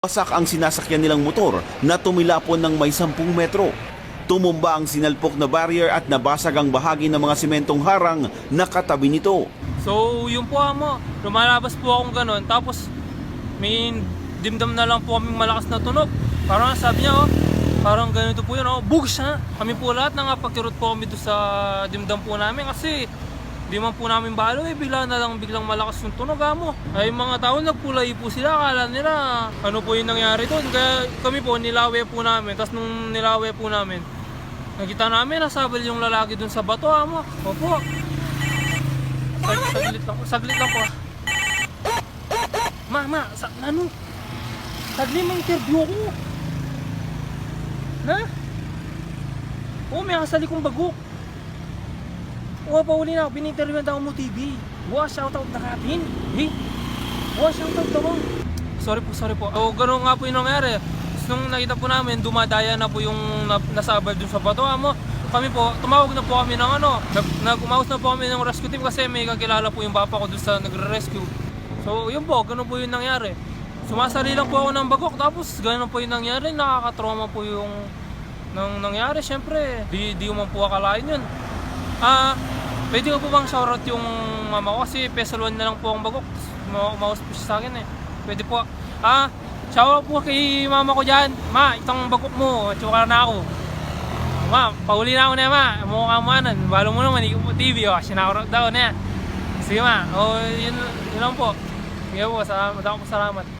Wasak ang sinasakyan nilang motor na tumilapon ng may 10 metro. Tumumba ang sinalpok na barrier at nabasag ang bahagi ng mga simentong harang na katabi nito. So yun po mo, lumalabas po akong ganun, tapos may dimdam na lang po kaming malakas na tunog. Parang sabi niya, parang ganito po yun, bugs ha. Kami po lahat nangapagkirot po kami doon sa dimdam po namin kasi di man po namin balo bigla na lang biglang malakas yung tunog mo. Ay mga tao nagpulay po sila, akala nila ano po yung nangyari doon. Kaya kami po nilawe po namin, tapos nung nilawe po namin, nakita namin nasabal yung lalaki doon sa bato mo. Opo. Saglit lang po. Ano? Saglit may interview ko. Na? May kasali kong bagok. Pauli na ako, bininterviewan daw mo TV. Shoutout na kapin. Shoutout daw. Sorry po. Ganun nga po yung nangyari. Nung nakita po namin, dumadaya na po yung nasabal dun sa bato mo. Kami po, tumawag na po kami ng umawas na po kami ng rescue team kasi may kakilala po yung papa ko dun sa nagre-rescue. So yun po, ganun po yung nangyari. Sumasali lang po ako ng bagok, tapos ganun po yung nangyari. Nakakatrauma po yung nangyari. Siyempre, di man po akalain yun. Pwede ko po bang shoutout yung mama ko kasi pesalwan na lang po ang bagok. Umawas po siya sa akin eh. Pwede po. Shoutout po kay mama ko dyan. Ma, itong bagok mo, tsuka na ako. Ma, pauli na ako na ma. Mukha mo anan. Balo mo naman, ikaw po TV. Sinakarout daw na yan. Sige ma. Yun lang po. Sige po, salamat.